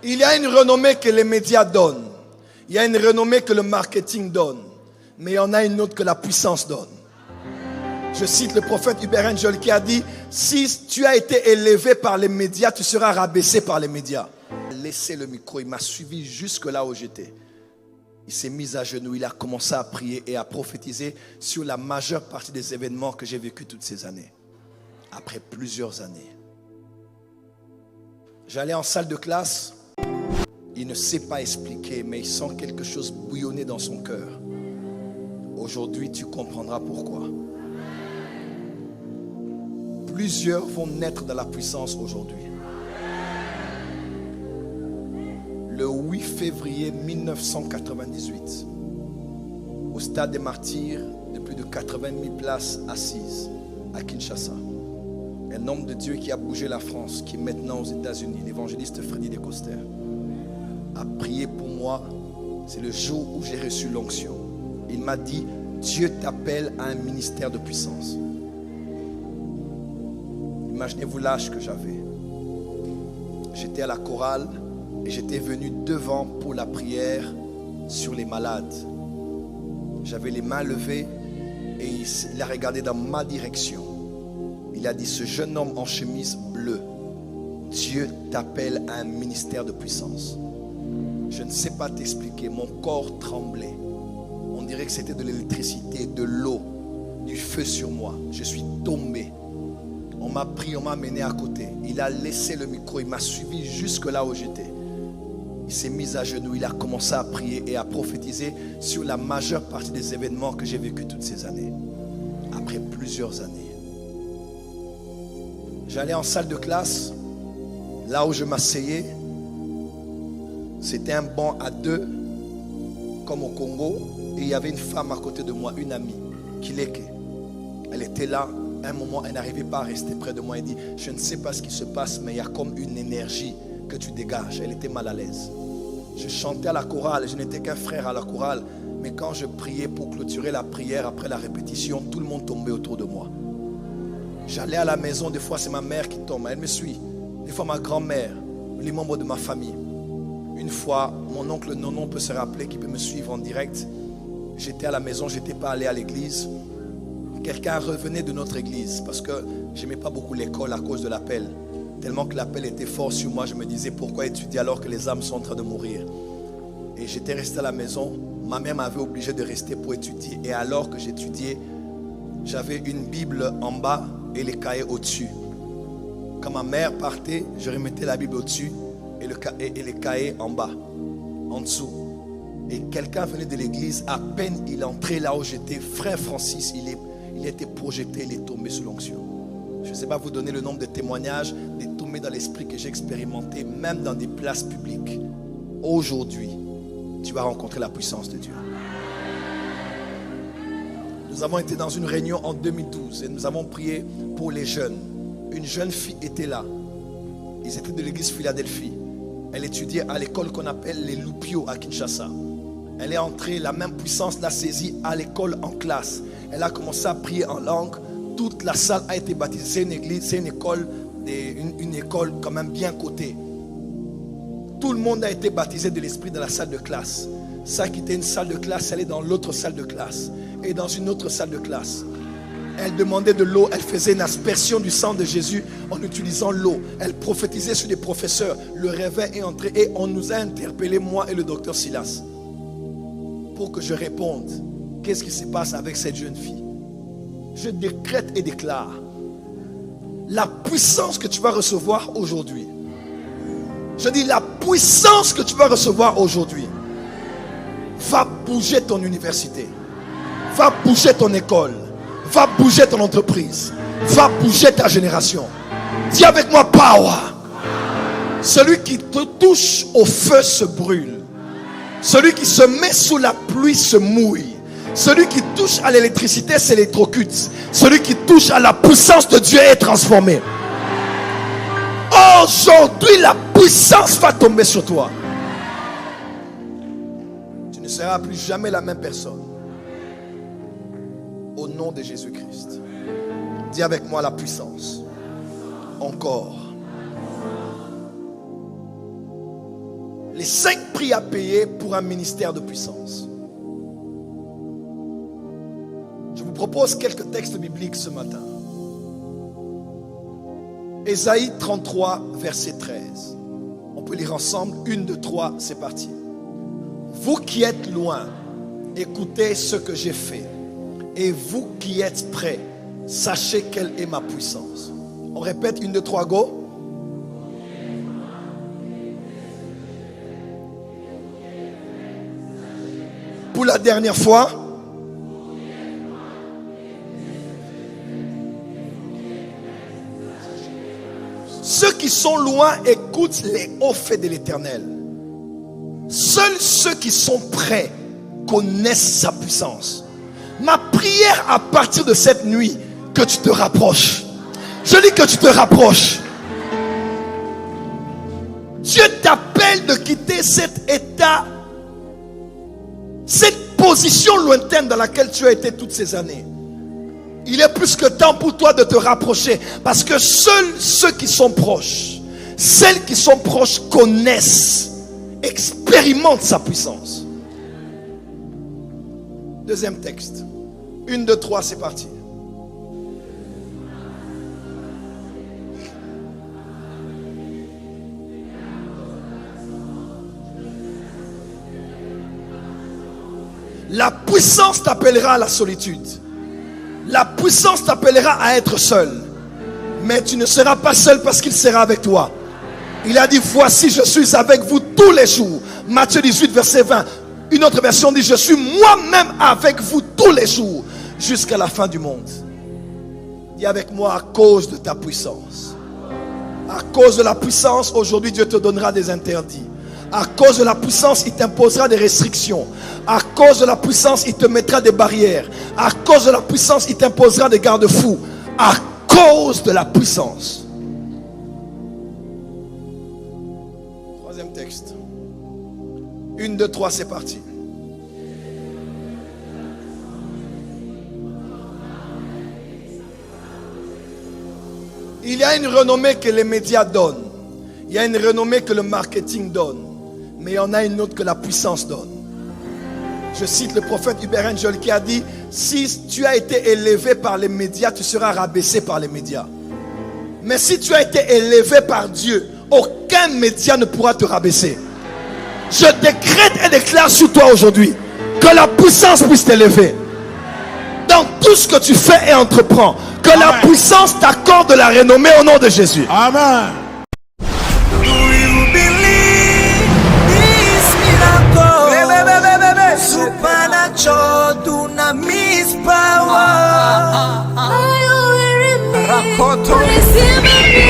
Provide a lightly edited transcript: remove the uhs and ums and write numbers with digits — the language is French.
Il y a une renommée que les médias donnent. Il y a une renommée que le marketing donne. Mais il y en a une autre que la puissance donne. Je cite le prophète Hubert Angel qui a dit: si tu as été élevé par les médias, tu seras rabaissé par les médias. Il a laissé le micro, il m'a suivi jusque là où j'étais. Il s'est mis à genoux, il a commencé à prier et à prophétiser sur la majeure partie des événements que j'ai vécus toutes ces années. Après plusieurs années. J'allais en salle de classe, il ne sait pas expliquer, mais il sent quelque chose bouillonner dans son cœur. Aujourd'hui, tu comprendras pourquoi. Plusieurs vont naître dans la puissance aujourd'hui. Le 8 février 1998, au stade des Martyrs, de plus de 80 000 places assises à Kinshasa. Un homme de Dieu qui a bougé la France, qui est maintenant aux États-Unis, l'évangéliste Freddy Descoster, a prié pour moi. C'est le jour où j'ai reçu l'onction. Il m'a dit: Dieu t'appelle à un ministère de puissance. Imaginez-vous l'âge que j'avais. J'étais à la chorale et j'étais venu devant pour la prière sur les malades. J'avais les mains levées et il a regardé dans ma direction. Il a dit: ce jeune homme en chemise bleue, Dieu t'appelle à un ministère de puissance. Je ne sais pas t'expliquer, mon corps tremblait. On dirait que c'était de l'électricité, de l'eau, du feu sur moi. Je suis tombé. On m'a pris, on m'a amené à côté. Il a laissé le micro, il m'a suivi jusque là où j'étais. Il s'est mis à genoux, il a commencé à prier et à prophétiser sur la majeure partie des événements que j'ai vécus toutes ces années. Après plusieurs années. J'allais en salle de classe, là où je m'asseyais. C'était un banc à deux, comme au Congo. Et il y avait une femme à côté de moi, une amie, Kileke. Elle était là. À un moment, elle n'arrivait pas à rester près de moi. Elle dit: je ne sais pas ce qui se passe, mais il y a comme une énergie que tu dégages. Elle était mal à l'aise. Je chantais à la chorale, je n'étais qu'un frère à la chorale. Mais quand je priais pour clôturer la prière après la répétition, tout le monde tombait autour de moi. J'allais à la maison, des fois c'est ma mère qui tombe, elle me suit. Des fois ma grand-mère, les membres de ma famille. Une fois, mon oncle Nonon peut se rappeler, qui peut me suivre en direct. J'étais à la maison, je n'étais pas allé à l'église. Quelqu'un revenait de notre église parce que je n'aimais pas beaucoup l'école à cause de l'appel. Tellement que l'appel était fort sur moi, je me disais: pourquoi étudier alors que les âmes sont en train de mourir? Et j'étais resté à la maison. Ma mère m'avait obligé de rester pour étudier. Et alors que j'étudiais, j'avais une Bible en bas et les cahiers au-dessus. Quand ma mère partait, je remettais la Bible au-dessus et les cahiers en bas, en dessous. Et quelqu'un venait de l'église, à peine il entrait là où j'étais, frère Francis, il était projeté, il est tombé sous l'onction. Je ne sais pas vous donner le nombre de témoignages, des tombées dans l'esprit que j'ai expérimenté, même dans des places publiques. Aujourd'hui, tu vas rencontrer la puissance de Dieu. Nous avons été dans une réunion en 2012 et nous avons prié pour les jeunes. Une jeune fille était là. Ils étaient de l'église Philadelphie. Elle étudiait à l'école qu'on appelle les Lupio à Kinshasa. Elle est entrée, la même puissance l'a saisie à l'école en classe. Elle a commencé à prier en langue. Toute la salle a été baptisée. C'est une église, c'est une école quand même bien cotée. Tout le monde a été baptisé de l'esprit dans la salle de classe. Ça quittait une salle de classe, elle est dans l'autre salle de classe. Et dans une autre salle de classe. Elle demandait de l'eau, elle faisait une aspersion du sang de Jésus en utilisant l'eau. Elle prophétisait sur des professeurs. Le réveil est entré et on nous a interpellés, moi et le docteur Silas, pour que je réponde. Qu'est-ce qui se passe avec cette jeune fille? Je décrète et déclare la puissance que tu vas recevoir aujourd'hui. Je dis la puissance que tu vas recevoir aujourd'hui va bouger ton université, va bouger ton école, va bouger ton entreprise, va bouger ta génération. Dis avec moi: power. Celui qui te touche au feu se brûle. Celui qui se met sous la pluie se mouille. Celui qui touche à l'électricité s'électrocute. Celui qui touche à la puissance de Dieu est transformé. Aujourd'hui, la puissance va tomber sur toi. Tu ne seras plus jamais la même personne. Au nom de Jésus-Christ. Dis avec moi: la puissance. Encore. Les 5 prix à payer pour un ministère de puissance. Je vous propose quelques textes bibliques ce matin. Ésaïe 33, verset 13. On peut lire ensemble. 1, 2, 3, c'est parti. Vous qui êtes loin, écoutez ce que j'ai fait. Et vous qui êtes près, sachez quelle est ma puissance. On répète 1, 2, 3, go. Pour la dernière fois. Ceux qui sont loin écoutent les hauts faits de l'Éternel. Seuls ceux qui sont près connaissent sa puissance. Ma prière à partir de cette nuit, que tu te rapproches. Je dis que tu te rapproches. Dieu t'appelle de quitter cet état, cette position lointaine dans laquelle tu as été toutes ces années. Il est plus que temps pour toi de te rapprocher. Parce que seuls ceux qui sont proches, celles qui sont proches connaissent, expérimentent sa puissance. Deuxième texte. 1, 2, 3, c'est parti. La puissance t'appellera à la solitude. La puissance t'appellera à être seul. Mais tu ne seras pas seul parce qu'il sera avec toi. Il a dit, voici je suis avec vous tous les jours. Matthieu 18 verset 20. Une autre version dit, je suis moi-même avec vous tous les jours jusqu'à la fin du monde. Dis avec moi, à cause de ta puissance. À cause de la puissance, aujourd'hui Dieu te donnera des interdits. À cause de la puissance, il t'imposera des restrictions. À cause de la puissance, il te mettra des barrières. À cause de la puissance, il t'imposera des garde-fous. À cause de la puissance. Troisième texte. 1, 2, 3, c'est parti. Il y a une renommée que les médias donnent. Il y a une renommée que le marketing donne. Mais il y en a une autre que la puissance donne. Je cite le prophète Hubert Angel qui a dit, si tu as été élevé par les médias, tu seras rabaissé par les médias. Mais si tu as été élevé par Dieu, aucun média ne pourra te rabaisser. Je décrète et déclare sur toi aujourd'hui que la puissance puisse t'élever. Dans tout ce que tu fais et entreprends, que Amen. La puissance t'accorde la renommée au nom de Jésus. Amen. Supernatural dunamis power. Receive